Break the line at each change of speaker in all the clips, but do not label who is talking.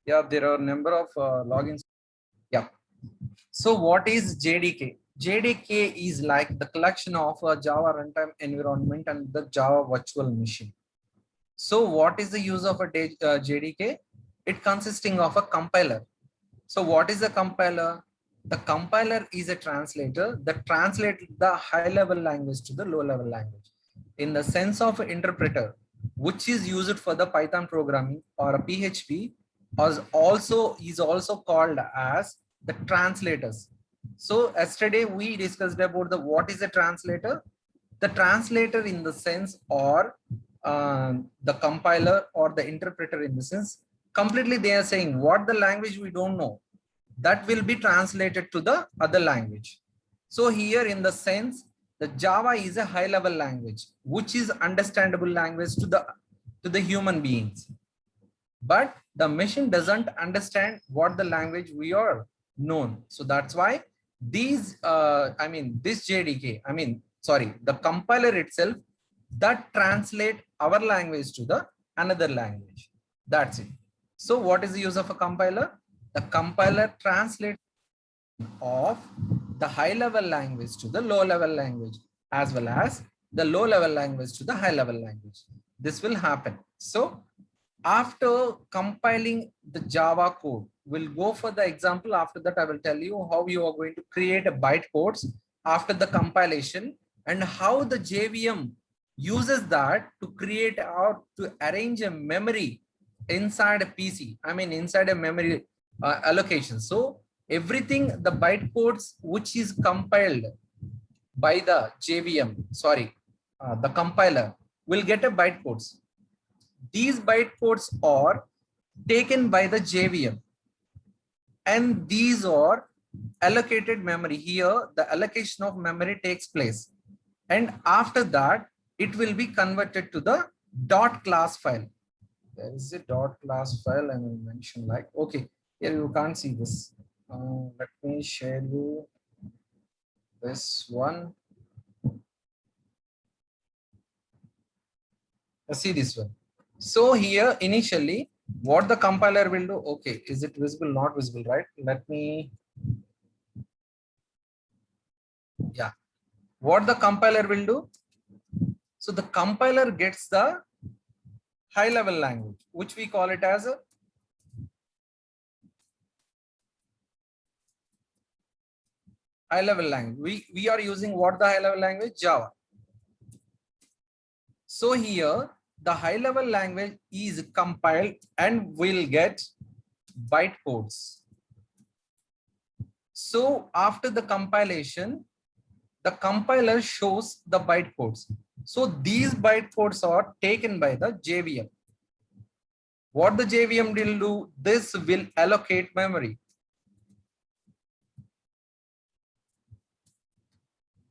Yeah, there are a number of logins. Yeah. So what is JDK? JDK is like the collection of a Java runtime environment and the Java virtual machine. So what is the use of a JDK? It consisting of a compiler. So what is a compiler? The compiler is a translator that translates the high level language to the low level language in the sense of interpreter, which is used for the Python programming or a PHP, is also called as the translators. So yesterday we discussed about the what is a translator. The translator in the sense or the compiler or the interpreter in the sense completely they are saying what the language we don't know that will be translated to the other language. So here in the sense the Java is a high level language which is understandable language to the human beings, but the machine doesn't understand what the language we are known. So that's why these this JDK, the compiler itself that translate our language to the another language. That's it. So what is the use of a compiler? The compiler translates of the high level language to the low level language as well as the low level language to the high level language. This will happen. So after compiling the Java code, we'll go for the example. After that, I will tell you how you are going to create a bytecodes after the compilation and how the JVM uses that to create or to arrange a memory inside a PC. Inside a memory allocation. So everything, the bytecodes which is compiled by the JVM, the compiler will get a bytecodes. These bytecodes are taken by the JVM and these are allocated memory. Here the allocation of memory takes place and after that it will be converted to the dot class file. There is a dot class file I will mention like, okay, here you can't see this. Let me share you this one. See this one. So here initially what the compiler will do, okay, is it visible? Not visible, right? Let me, yeah, what the compiler will do. So the compiler gets the high level language, which we call it as a high level language. We are using what the high level language? Java. So here the high level language is compiled and will get bytecodes. So after the compilation, the compiler shows the bytecodes. So these bytecodes are taken by the JVM. What the JVM will do, this will allocate memory.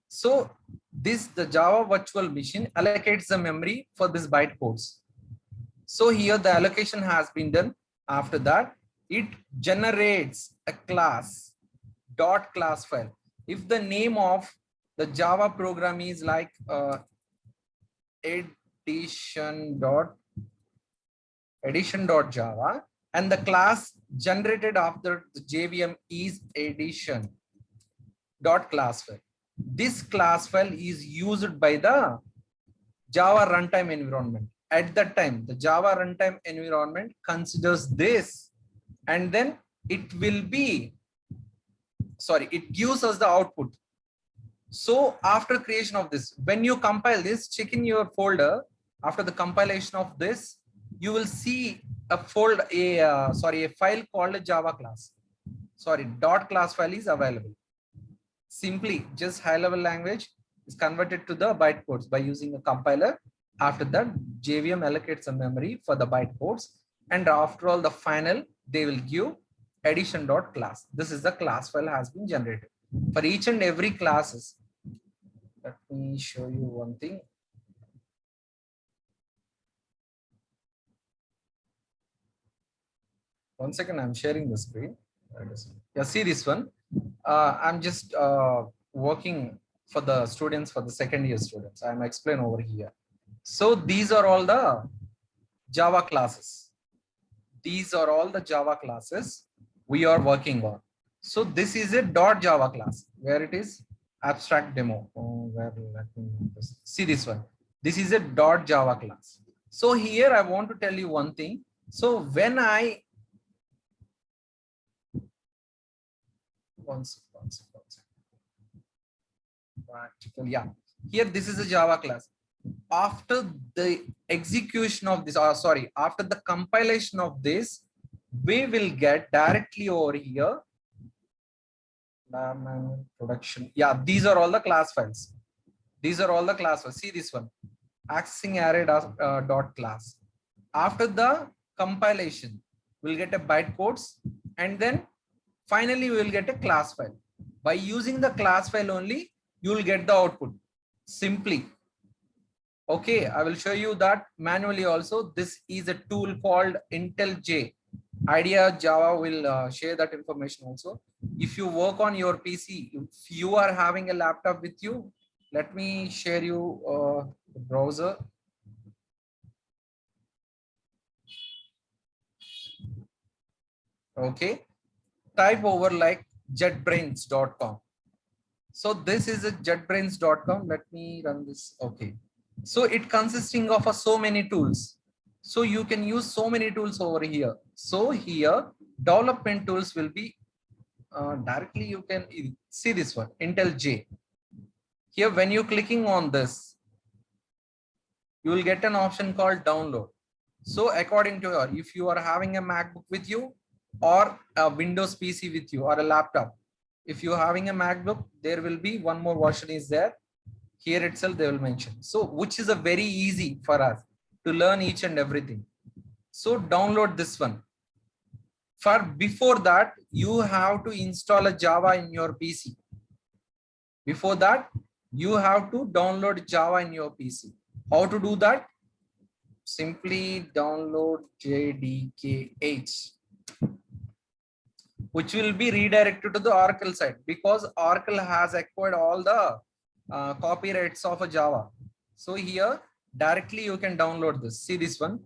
So the Java virtual machine allocates the memory for this bytecodes. So here the allocation has been done. After that, it generates a class dot class file. If the name of the Java program is like edition.java and the class generated after the JVM is edition.class file. This class file is used by the Java runtime environment. At that time, the Java runtime environment considers this and then it will be, it gives us the output. So after creation of this, when you compile this, check in your folder. After the compilation of this, you will see a folder, a file called Java class. Dot class file is available. Simply just high level language is converted to the bytecodes by using a compiler. After that, JVM allocates a memory for the bytecodes, and after all the final, they will give edition.class. This is the class file has been generated for each and every classes. Let me show you one thing. One second, I'm sharing the screen. Yeah, see this one. I'm just working for the students, for the second year students. I'm explaining over here. So these are all the Java classes. These are all the Java classes we are working on. So this is a .java class where it is abstract demo. Oh, where let me see this one. This is a .java class. So here I want to tell you one thing. So when I one second. Practical, yeah. Here this is a Java class. After the execution of this, sorry, after the compilation of this, we will get directly over here production. Yeah, these are all the class files. These are all the class files. See this one, accessing array dot class. After the compilation, we'll get a bytecodes, and then finally we will get a class file. By using the class file only, you will get the output simply. Okay, I will show you that manually also. This is a tool called IntelliJ. Idea Java will share that information also. If you work on your PC, if you are having a laptop with you, let me share you the browser. Okay, type over like jetbrains.com. So this is a jetbrains.com. Let me run this. Okay, so it consisting of so many tools. So you can use so many tools over here. So here development tools will be directly. You can see this one, IntelliJ. Here when you clicking on this, you will get an option called download. So according to your, if you are having a MacBook with you or a Windows PC with you or a laptop, if you're having a MacBook, there will be one more version is there. Here itself they will mention. So which is a very easy for us to learn each and everything. So download this one. For before that, you have to install a Java in your PC. Before that, you have to download Java in your PC. How to do that? Simply download JDK8, which will be redirected to the Oracle site, because Oracle has acquired all the copyrights of a Java. So here directly you can download this. See this one.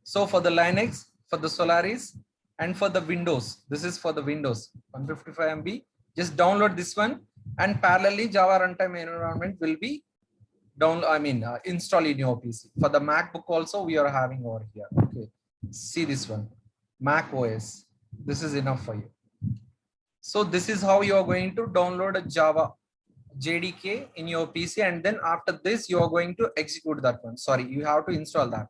So for the Linux, for the Solaris, and for the Windows, this is for the Windows 155 MB. Just download this one, and parallelly Java runtime environment will be install in your PC. For the MacBook also we are having over here. Okay, see this one, Mac OS. This is enough for you. So this is how you are going to download a Java JDK in your PC, and then after this you are going to execute that one. Sorry, you have to install that.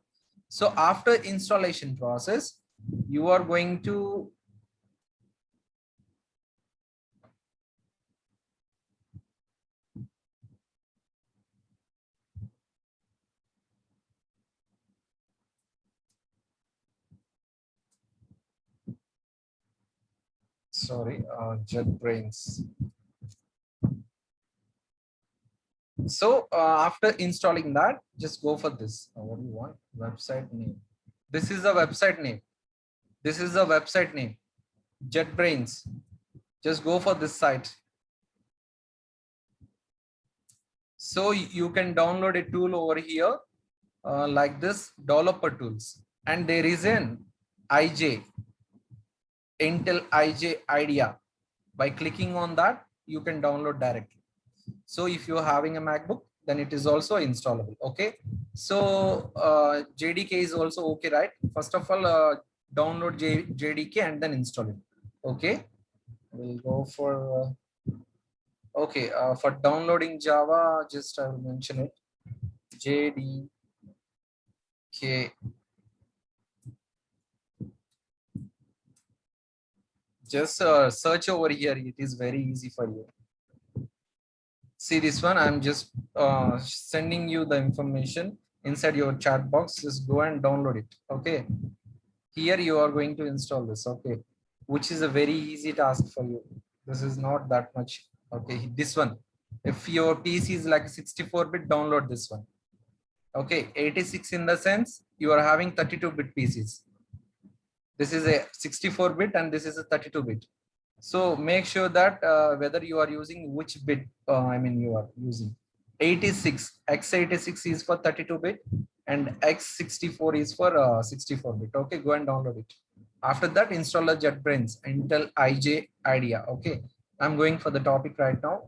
So after installation process, you are going to JetBrains. So after installing that, just go for this. What do you want? Website name. This is the website name. This is the website name, JetBrains. Just go for this site. So you can download a tool over here like this, developer tools, and there is an IJ, Intel IJ IDEA. By clicking on that, you can download directly. So if you're having a MacBook, then it is also installable. Okay, so JDK is also okay, right? First of all, download JDK and then install it. Okay, we'll go for okay, for downloading Java, just I will mention it, JDK. Just search over here, it is very easy for you. See this one, I'm just sending you the information inside your chat box. Just go and download it. Okay, here you are going to install this. Okay, which is a very easy task for you. This is not that much. Okay, this one, if your PC is like 64-bit, download this one. Okay, 86 in the sense you are having 32-bit PCs. This is a 64-bit and this is a 32-bit. So make sure that whether you are using which bit, you are using 86, x86 is for 32-bit and x64 is for 64-bit. Okay, go and download it. After that, install the JetBrains, Intel IJ IDEA. Okay, I'm going for the topic right now.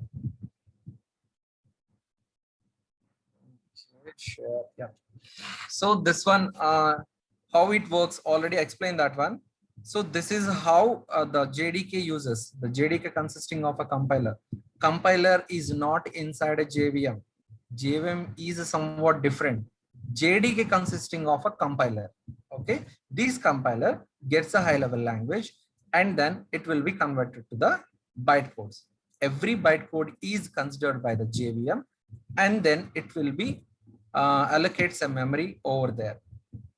Sure. Yeah. So this one, how it works, already explained that one. So this is how the JDK uses. The JDK consisting of a compiler. Compiler is not inside a JVM. JVM is somewhat different. JDK consisting of a compiler. Okay. This compiler gets a high level language and then it will be converted to the bytecodes. Every bytecode is considered by the JVM and then it will be allocates a memory over there.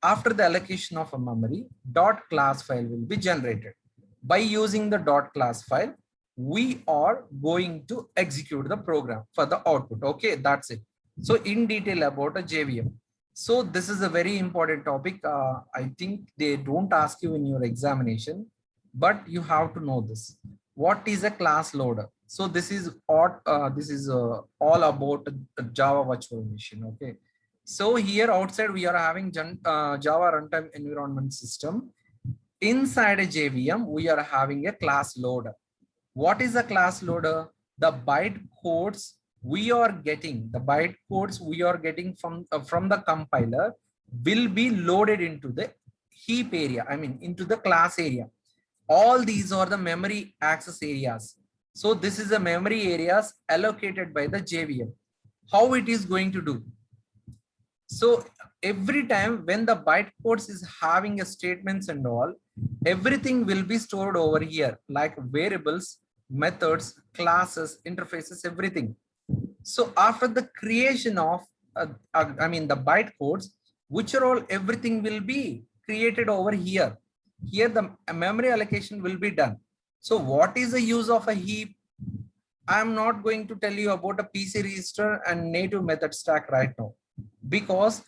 After the allocation of a memory, dot class file will be generated. By using the dot class file, we are going to execute the program for the output. Okay, that's it. So in detail about a JVM. So this is a very important topic. I think they don't ask you in your examination, but you have to know this. What is a class loader? So this is all about the Java virtual machine. Okay. So here outside we are having Java runtime environment system. Inside a JVM, we are having a class loader. What is a class loader? The byte codes we are getting, from the compiler will be loaded into the heap area. Into the class area. All these are the memory access areas. So this is the memory areas allocated by the JVM. How it is going to do? So every time when the bytecodes is having a statements and all, everything will be stored over here, like variables, methods, classes, interfaces, everything. So after the creation of, the bytecodes, which are all, everything will be created over here. Here the memory allocation will be done. So what is the use of a heap? I'm not going to tell you about a PC register and native method stack right now, because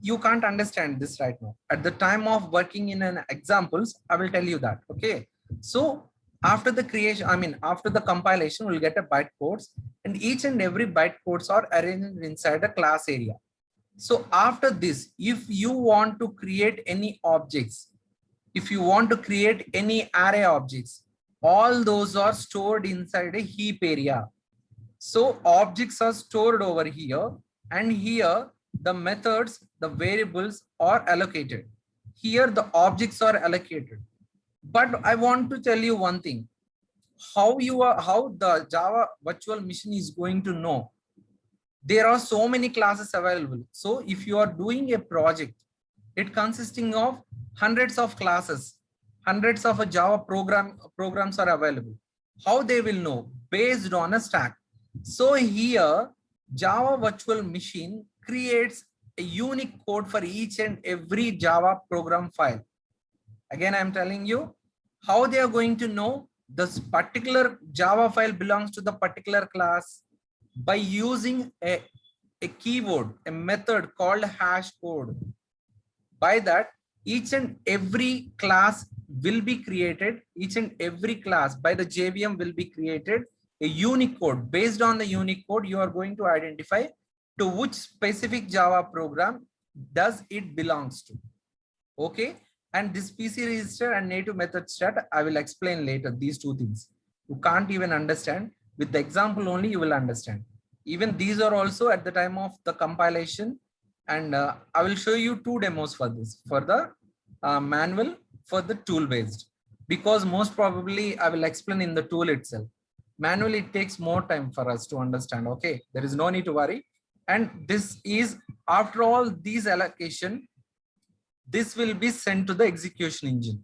you can't understand this right now. At the time of working in an examples, I will tell you that. Okay. So after the creation, after the compilation, we'll get a bytecodes, and each and every bytecodes are arranged inside a class area. So after this, if you want to create any objects, if you want to create any array objects, all those are stored inside a heap area. So objects are stored over here, and here the methods, the variables are allocated. Here the objects are allocated. But I want to tell you one thing. How the Java virtual machine is going to know? There are so many classes available. So if you are doing a project, it consisting of hundreds of classes, hundreds of a Java programs are available. How they will know? Based on a stack. So here Java virtual machine creates a unique code for each and every Java program file. Again, I'm telling you how they are going to know this particular Java file belongs to the particular class by using a keyword, a method called hash code. By that, each and every class will be created, each and every class by the JVM will be created a unique code. Based on the unique code, you are going to identify to which specific Java program does it belongs to. Okay. And this PC register and native method stat, I will explain later, these two things. You can't even understand. With the example only, you will understand. Even these are also at the time of the compilation. And I will show you two demos for this, for the manual, for the tool based, because most probably I will explain in the tool itself. Manually, it takes more time for us to understand. Okay, there is no need to worry. And this is, after all these allocation, this will be sent to the execution engine.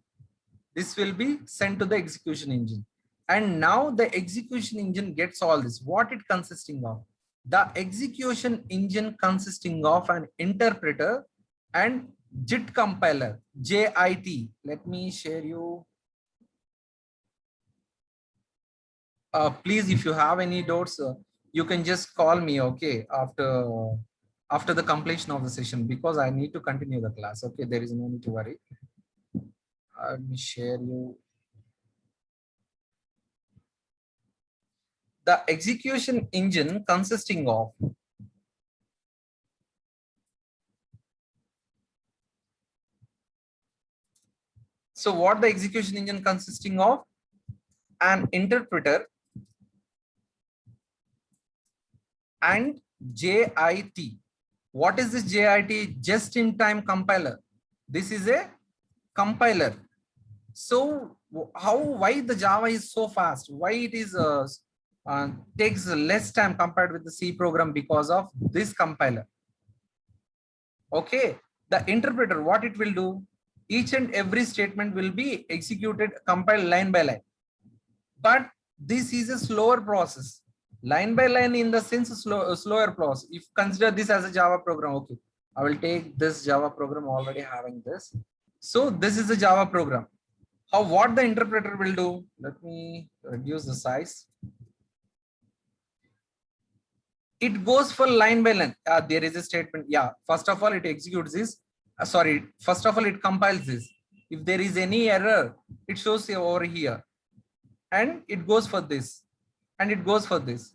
This will be sent to the execution engine. And now the execution engine gets all this. What it consisting of? The execution engine consisting of an interpreter and JIT compiler, JIT. Let me share you. Please, if you have any doubts, you can just call me, okay, after the completion of the session, because I need to continue the class. Okay, there is no need to worry. Let me share you. the execution engine consisting of so what the execution engine consisting of? An interpreter and JIT. What is this JIT? Just in time compiler. This is a compiler. So why the Java is so fast? Why it is takes less time compared with the C program? Because of this compiler. Okay, the interpreter, what it will do? Each and every statement will be executed, compiled line by line. But this is a slower process. Line by line in the sense slower process. If consider this as a Java program, okay, I will take this Java program already having this. So this is a Java program. What the interpreter will do? Let me reduce the size. It goes for line by line. There is a statement. Yeah, first of all, it executes this. First of all, it compiles this. If there is any error, it shows over here. And it goes for this. And it goes for this.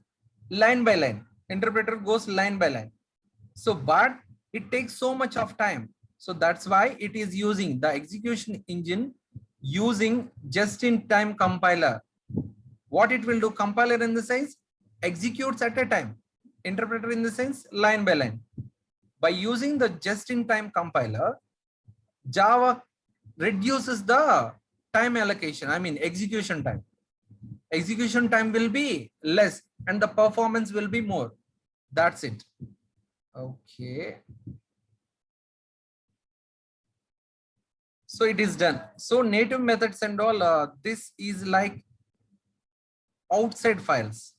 Line by line. Interpreter goes line by line. So, but it takes so much of time. So that's why it is using the execution engine using just-in-time compiler. What it will do? Compiler in the sense executes at a time. Interpreter in the sense line by line. By using the just-in-time compiler, Java reduces the time allocation. I mean execution time. Execution time will be less and the performance will be more. That's it. Okay. So it is done. So native methods and all, this is like outside files.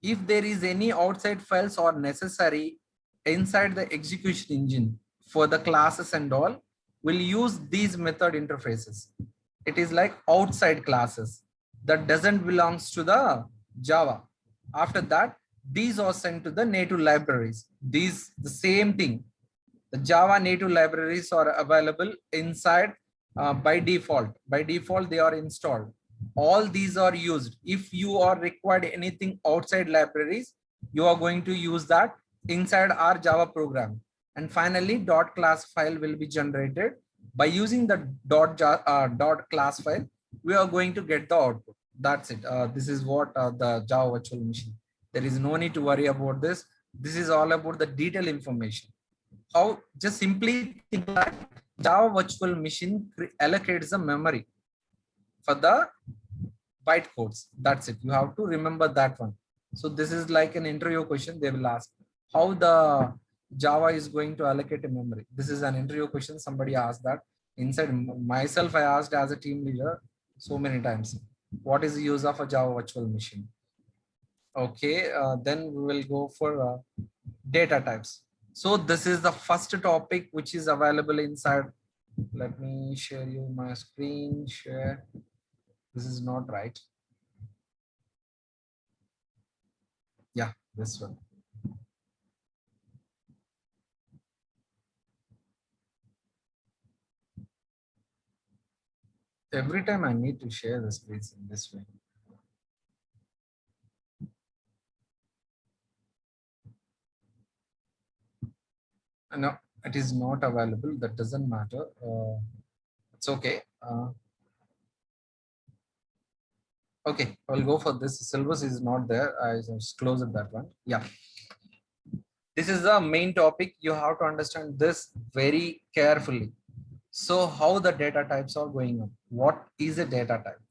If there is any outside files or necessary inside the execution engine for the classes and all, we'll use these method interfaces. It is like outside classes that doesn't belongs to the Java. After that, these are sent to the native libraries. These the same thing. The Java native libraries are available inside by default. By default, they are installed. All these are used. If you are required anything outside libraries, you are going to use that inside our Java program. And finally, dot class file will be generated. By using the dot class file, we are going to get the output. That's it. This is what the Java virtual machine. There is no need to worry about this. This is all about the detailed information. How just simply think like Java virtual machine allocates the memory for the byte codes. That's it. You have to remember that one. So this is like an interview question. They will ask how the Java is going to allocate a memory. This is an interview question. Somebody asked that. Inside myself, I asked as a team leader so many times. What is the use of a Java virtual machine? Okay, then we will go for data types. So this is the first topic which is available inside. Let me share you my screen share. This is not right. Yeah, this one. Every time I need to share the screen in this way. No, it is not available. That doesn't matter. It's okay. Okay, I'll go for this. Syllabus is not there. I just closed that one. Yeah. This is the main topic. You have to understand this very carefully. So how the data types are going on? What is a data type?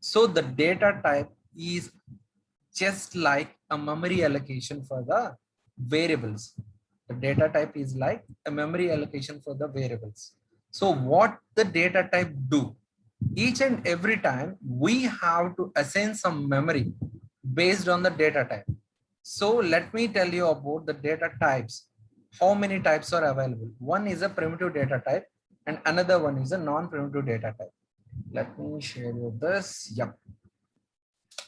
So the data type is just like a memory allocation for the variables. The data type is like a memory allocation for the variables. So what the data type do? Each and every time we have to assign some memory based on the data type. So let me tell you about the data types. How many types are available? One is a primitive data type and another one is a non-primitive data type. Let me share you this. Yep.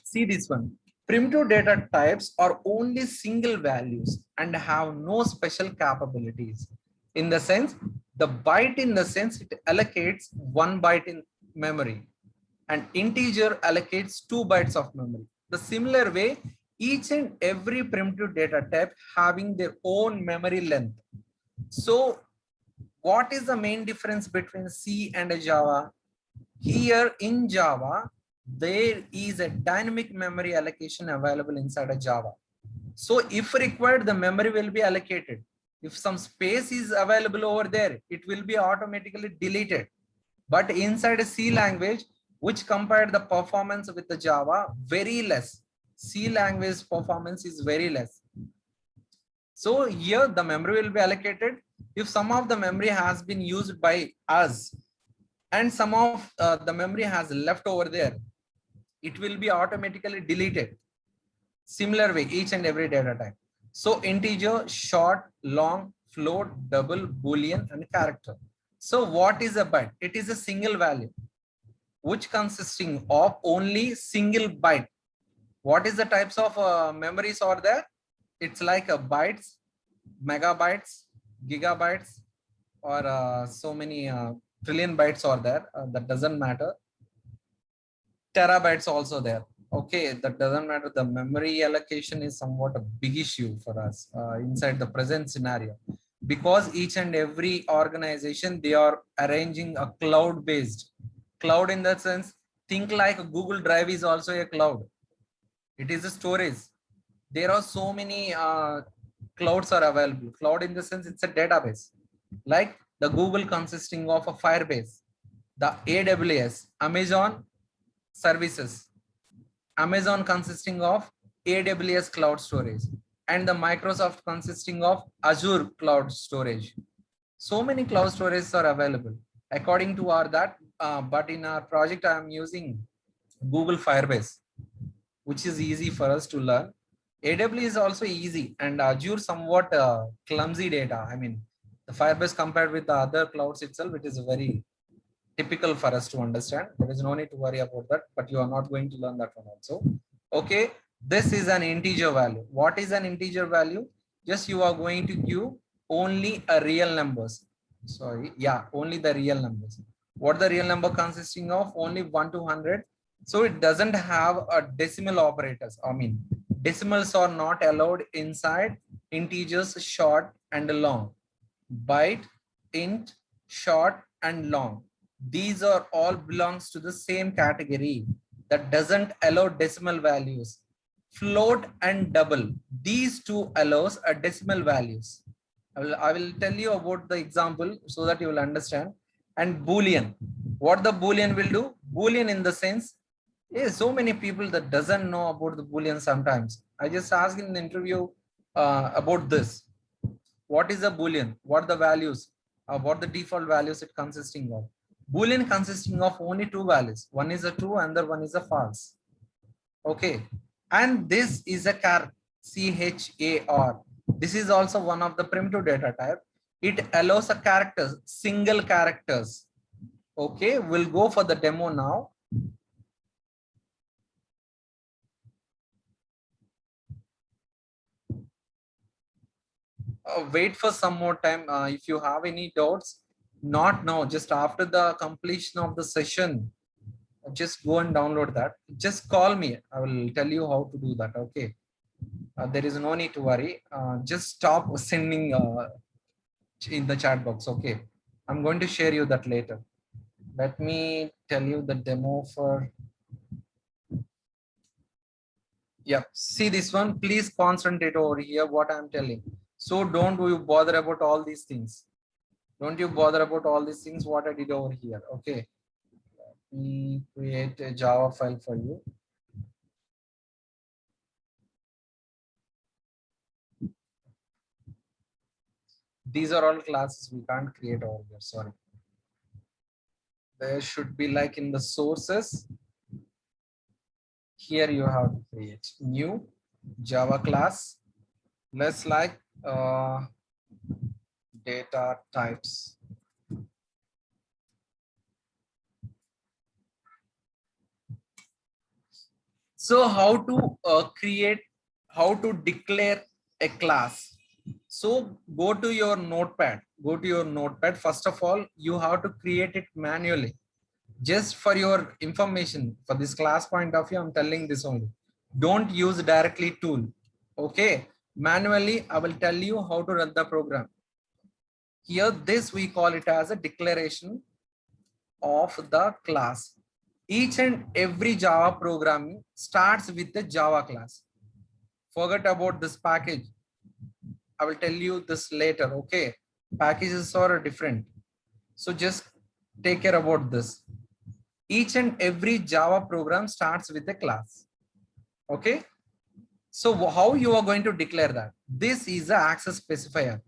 See this one. Primitive data types are only single values and have no special capabilities. In the sense, the byte in the sense it allocates 1 byte in memory and integer allocates 2 bytes of memory. The similar way, each and every primitive data type having their own memory length. So what is the main difference between C and a Java? Here in Java, there is a dynamic memory allocation available inside a Java. So if required, the memory will be allocated. If some space is available over there, it will be automatically deleted. But inside a C language, which compared the performance with the Java, very less. C language performance is very less. So here the memory will be allocated. If some of the memory has been used by us and some of the memory has left over there, it will be automatically deleted. Similar way, each and every data type. So integer, short, long, float, double, boolean, and character. So what is a byte? It is a single value which consisting of only single byte. What is the types of memories are there? It's like a bytes, megabytes, gigabytes, or so many trillion bytes are there. That doesn't matter. Terabytes also there. Okay, that doesn't matter. The memory allocation is somewhat a big issue for us inside the present scenario, because each and every organization, they are arranging a cloud based. Cloud in that sense, think like Google Drive is also a cloud. It is a storage. There are so many clouds are available. Cloud in the sense, it's a database. Like the Google consisting of a Firebase, the AWS, Amazon services, Amazon consisting of AWS cloud storage, and the Microsoft consisting of Azure cloud storage. So many cloud storages are available according to our that, but in our project I am using Google Firebase, which is easy for us to learn. AWS is also easy, and Azure somewhat clumsy data. I mean, the Firebase compared with the other clouds itself, it is very typical for us to understand. There is no need to worry about that, but you are not going to learn that one also. Okay, this is an integer value. What is an integer value? Just you are going to give only a real numbers. Sorry, yeah, only the real numbers. What the real number consisting of? Only 1 to 100. So it doesn't have a decimal operators. I mean, decimals are not allowed inside integers short and long. Byte, int, short, and long. These are all belongs to the same category that doesn't allow decimal values. Float and double, these two allows a decimal values. I will tell you about the example so that you will understand. And Boolean, what the Boolean will do? Boolean in the sense, so many people that doesn't know about the Boolean sometimes. I just asked in the interview about this. What is a Boolean? What are the values? What the default values it consisting of? Boolean consisting of only two values. One is a true and the one is a false. Okay. And this is a char, CHAR. This is also one of the primitive data type. It allows a characters, single characters. Okay, we'll go for the demo now. Wait for some more time. If you have any doubts, not now, just after the completion of the session, just go and download that. Just call me. I will tell you how to do that. Okay. There is no need to worry. Just stop sending in the chat box. Okay. I'm going to share you that later. Let me tell you the demo for. Yeah. See this one. Please concentrate over here what I'm telling. So don't you bother about all these things. Don't you bother about all these things what I did over here. Okay. Let me create a Java file for you. These are all classes we can't create over here. Sorry. There should be like in the sources. Here you have to create new Java class. Let's like data types. So how to how to declare a class. So go to your notepad. First of all, you have to create it manually. Just for your information, for this class point of view, I'm telling this only. Don't use directly tool. Okay. Manually, I will tell you how to run the program. Here, this we call it as a declaration of the class. Each and every Java programming starts with the Java class. Forget about this package. I will tell you this later. Okay. Packages are different. So just take care about this. Each and every Java program starts with a class. Okay. So how you are going to declare that? This is the access specifier.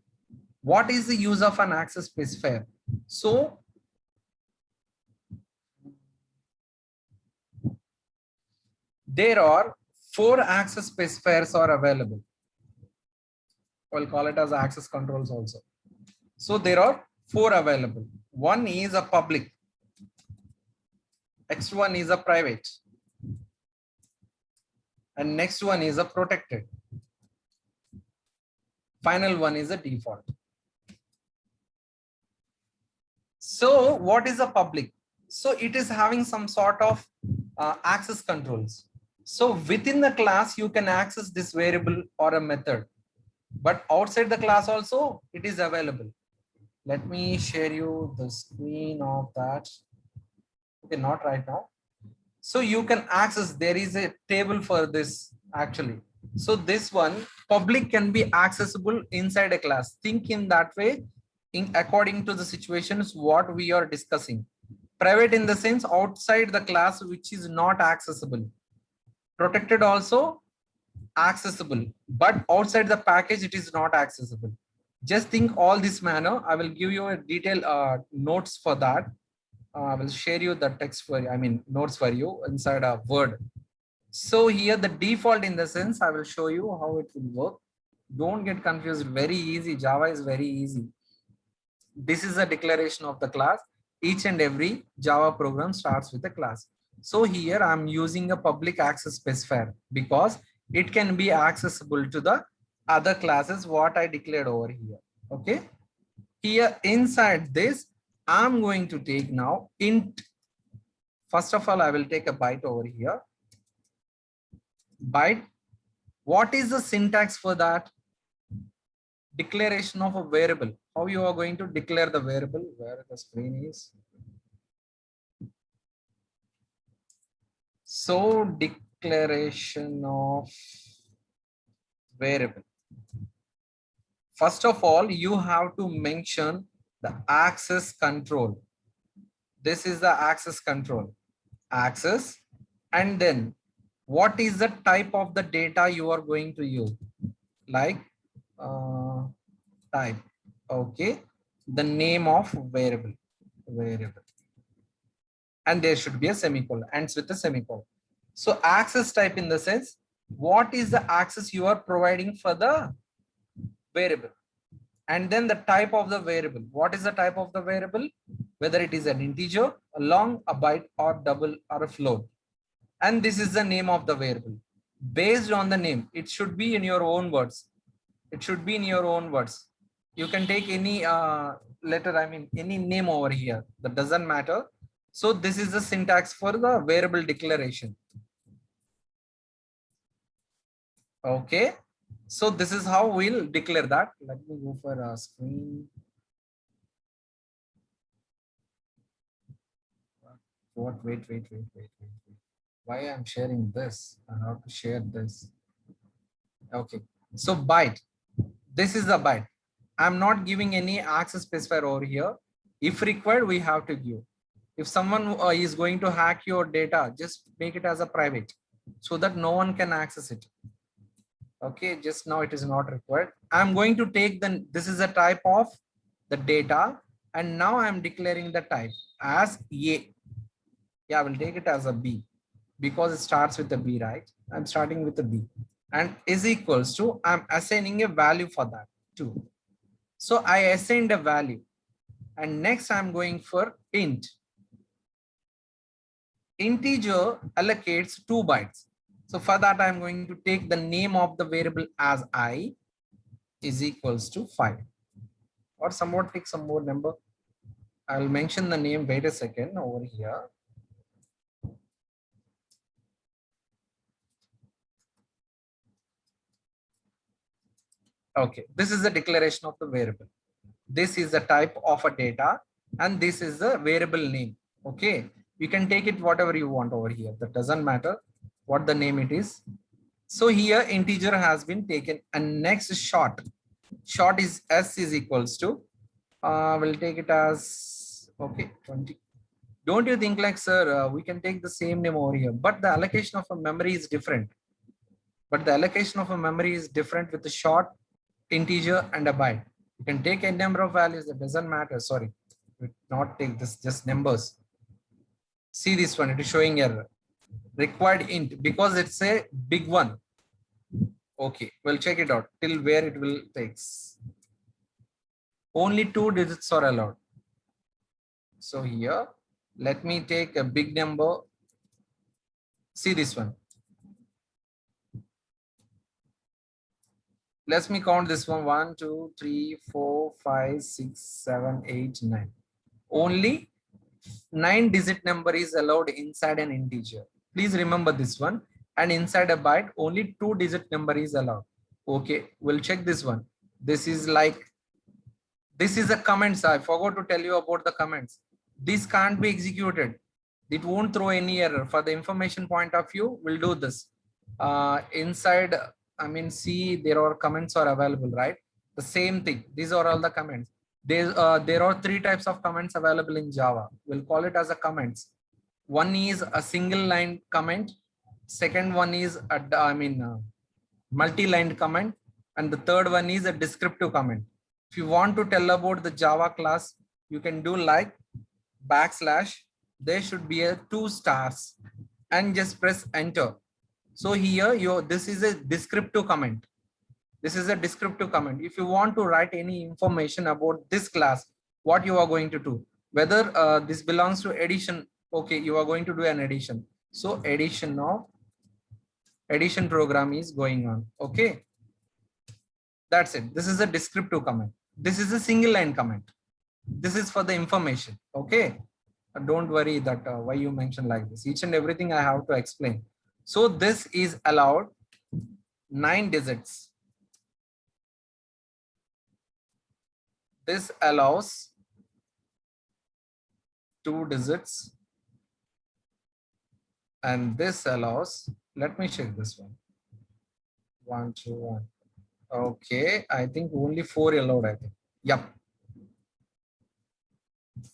What is the use of an access specifier? So there are 4 access specifiers are available. We'll call it as access controls also. So there are 4 available. One is a public. Next one is a private. And next one is a protected. Final one is a default. So what is a public? So it is having some sort of access controls. So within the class, you can access this variable or a method, but outside the class also it is available. Let me share you the screen of that. Okay, not right now. So you can access, there is a table for this actually. So this one, public can be accessible inside a class. Think in that way, in according to the situations what we are discussing. Private in the sense outside the class which is not accessible. Protected also accessible, but outside the package it is not accessible. Just think all this manner. I will give you a detailed notes for that. I will share you the text for you, I mean notes for you inside a Word. So here the default in the sense, I will show you how it will work. Don't get confused, very easy. Java is very easy. This is a declaration of the class. Each and every Java program starts with a class. So here I'm using a public access specifier because it can be accessible to the other classes what I declared over here. Okay. Here inside this, I'm going to take now int. First of all, I will take a byte over here. Byte. What is the syntax for that? Declaration of a variable. How you are going to declare the variable? Where the screen is. So declaration of variable. First of all, you have to mention the access control. This is the access control. Access. And then what is the type of the data you are going to use? Like type. Okay. The name of variable. And there should be a semicolon, ends with a semicolon. So access type in the sense, what is the access you are providing for the variable? And then the type of the variable. What is the type of the variable? Whether it is an integer, a long, a byte, or double, or a float. And this is the name of the variable. Based on the name, it should be in your own words. It should be in your own words. You can take any letter, I mean, any name over here. That doesn't matter. So this is the syntax for the variable declaration. Okay. So this is how we'll declare that. Let me go for a screen. What? Wait. Why I'm sharing this? I have to share this. Okay. So byte. This is the byte. I'm not giving any access specifier over here. If required, we have to give. If someone is going to hack your data, just make it as a private so that no one can access it. Okay, just now it is not required. I'm going to take this is a type of the data, and now I'm declaring the type as A. Yeah, I will take it as a B because it starts with a B, right? I'm starting with a B and is equals to, I'm assigning a value for that too. So I assigned a value and next I'm going for int. Integer allocates 2 bytes. So for that, I'm going to take the name of the variable as I is equals to 5. Or somewhat take some more number. I'll mention the name. Wait a second over here. Okay, this is the declaration of the variable. This is the type of a data and this is the variable name. Okay, you can take it whatever you want over here. That doesn't matter what the name it is. So here integer has been taken, and next short is s is equals to, we'll take it as, okay, 20. Don't you think like, sir, we can take the same name over here, but the allocation of a memory is different. But the allocation of a memory is different with a short, integer, and a byte. You can take a number of values, that doesn't matter. Sorry, not take this, just numbers. See this one, it is showing error. Required int, because it's a big one. Okay, we'll check it out till where it will takes. Only 2 digits are allowed. So here, let me take a big number. See this one. Let me count this one. 1, 2, 3, 4, 5, 6, 7, 8, 9. Only 9-digit number is allowed inside an integer. Please remember this one. And inside a byte, only 2-digit number is allowed. Okay, we'll check this one. This is like, this is a comments. I forgot to tell you about the comments. This can't be executed. It won't throw any error. For the information point of view, we'll do this. Inside, I mean, see, there are comments are available, right? The same thing. These are all the comments. There are 3 types of comments available in Java. We'll call it as a comments. One is a single line comment. Second one is a, multi-line comment. And the third one is a descriptive comment. If you want to tell about the Java class, you can do like \, there should be a 2 stars and just press enter. So here this is a descriptive comment. This is a descriptive comment. If you want to write any information about this class, what you are going to do, whether this belongs to addition, okay, you are going to do an addition. So addition program is going on. Okay, that's it. This is a descriptive comment. This is a single line comment. This is for the information. Okay, don't worry that why you mentioned like this. Each and everything I have to explain. So this is allowed 9 digits. This allows 2 digits. And this allows, let me check this one. 1, 2, 1. Okay, I think only 4 allowed, I think. Yep.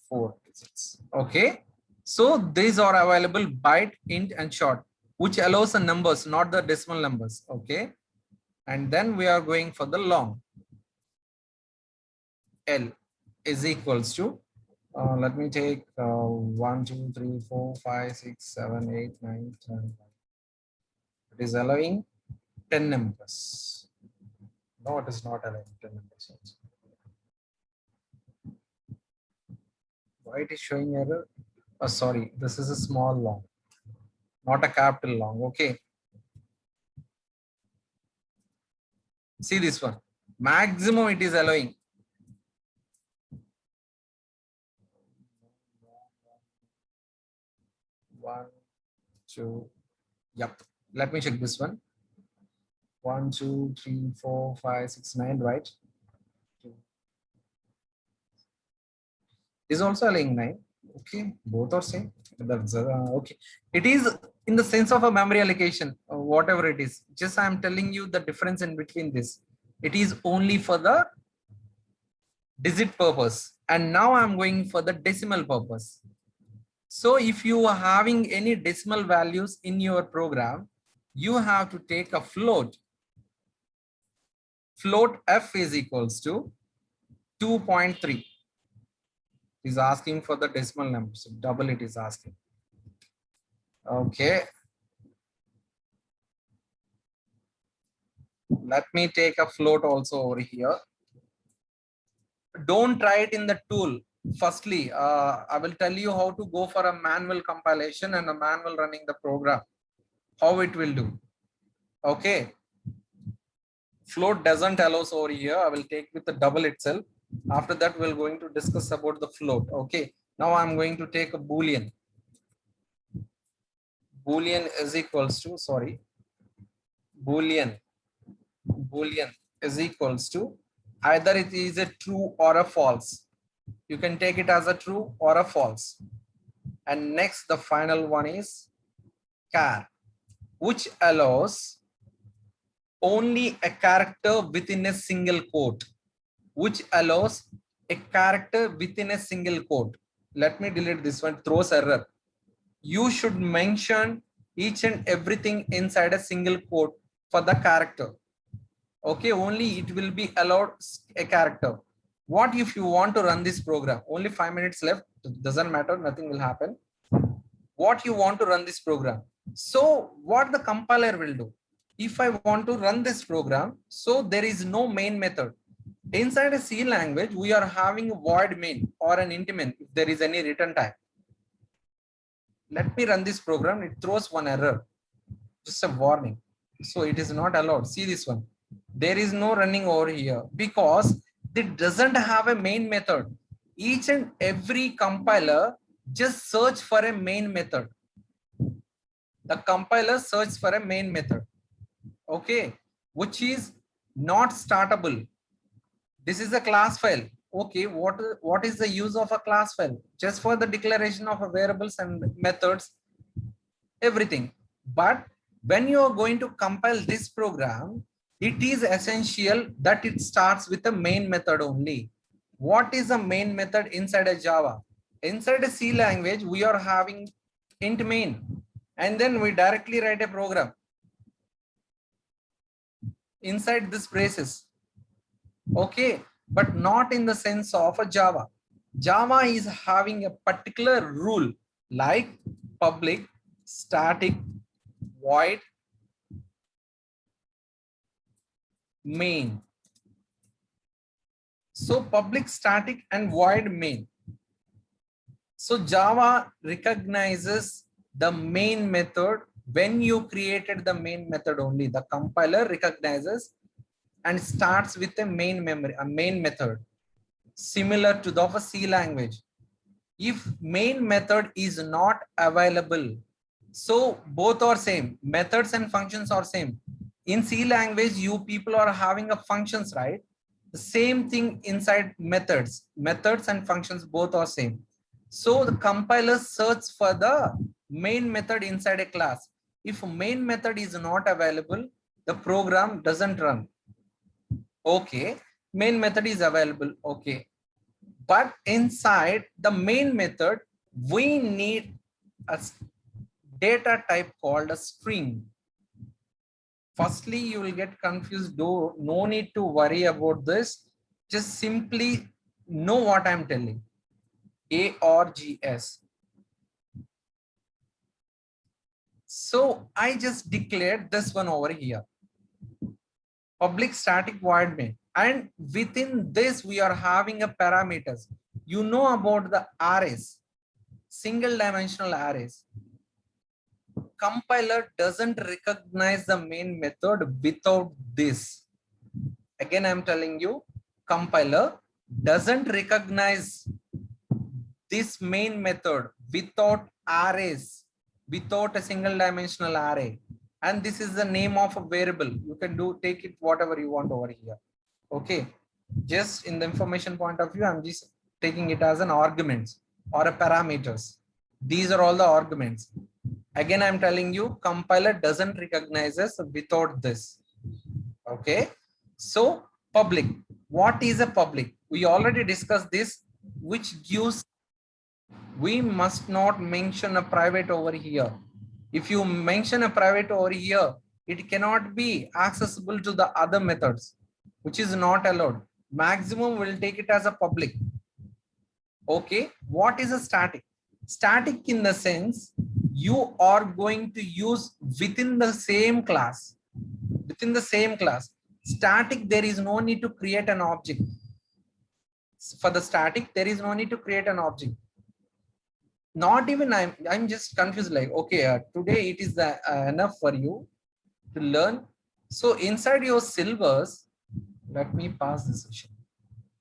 4 digits. Okay. So these are available byte, int, and short, which allows the numbers, not the decimal numbers. Okay. And then we are going for the long. L is equals to, let me take 1, 2, 3, 4, 5, 6, 7, 8, 9, 10. It is allowing 10 numbers. No, it is not allowing 10 numbers also. Why it is showing error? Oh, sorry, this is a small long, not a capital long. Okay. See this one. Maximum it is allowing. One, two. Yep. Let me check this one. 1, 2, 3, 4, 5, 6, 9. Right. Is also allowing 9. Okay. Both are same. That's okay. It is in the sense of a memory allocation, whatever it is. Just I am telling you the difference in between this. It is only for the digit purpose. And now I'm going for the decimal purpose. So if you are having any decimal values in your program, you have to take a float. Float f is equals to 2.3. Is asking for the decimal number. So double it is asking. Okay. Let me take a float also over here. Don't try it in the tool. Firstly, I will tell you how to go for a manual compilation and a manual running the program. How it will do. Okay. Float doesn't allow over here. I will take with the double itself. After that, we're going to discuss about the float. Okay. Now I'm going to take a Boolean. Boolean is equals to, sorry, Boolean. is equals to, either it is a true or a false. You can take it as a true or a false. And next, the final one is char, which allows only a character within a single quote, which allows a character within a single quote. Let me delete this one, throws error. You should mention each and everything inside a single quote for the character. Okay, only it will be allowed a character. What if you want to run this program? Only 5 minutes left, doesn't matter, nothing will happen. What you want to run this program? So what the compiler will do? If I want to run this program, so there is no main method. Inside a C language, we are having a void main or an int main if there is any return type. Let me run this program, it throws one error, just a warning. So it is not allowed. See this one. There is no running over here because it doesn't have a main method. Each and every compiler just search for a main method. The compiler searches for a main method, okay, which is not startable. This is a class file. Okay, what is the use of a class file? Just for the declaration of a variables and methods, everything. But when you are going to compile this program, it is essential that it starts with a main method only. What is a main method inside a Java? Inside a C language, we are having int main, and then we directly write a program inside this braces. Okay, but not in the sense of a Java. Java is having a particular rule like public, static, void, main. So public, static, and void main. So Java recognizes the main method when you created the main method only. The compiler recognizes and starts with a main memory, a main method, similar to the of a C language. If main method is not available, so both are same, methods and functions are same. In C language, you people are having a functions, right? The same thing inside methods and functions both are same. So the compiler searches for the main method inside a class. If main method is not available, the program doesn't run. Okay, main method is available. Okay, but inside the main method, we need a data type called a string. Firstly, you will get confused. No need to worry about this. Just simply know what I'm telling. ARGS. So I just declared this one over here. Public static void main. And within this, we are having a parameters. You know about the arrays, single dimensional arrays. Compiler doesn't recognize the main method without this. Again, I'm telling you, compiler doesn't recognize this main method without arrays, without a single dimensional array. And this is the name of a variable. You can take it whatever you want over here. Okay, just in the information point of view, I'm just taking it as an argument or a parameters. These are all the arguments. Again, I'm telling you, compiler doesn't recognize us without this. Okay, so public. What is a public? We already discussed this, which gives, we must not mention a private over here. If you mention a private over here, it cannot be accessible to the other methods, which is not allowed. Maximum will take it as a public. Okay, what is a static? Static in the sense you are going to use within the same class. Within the same class. Static, there is no need to create an object. For the static, there is no need to create an object. Not even I'm just confused, like, okay, today it is enough for you to learn. So inside your syllabus, let me pass the session.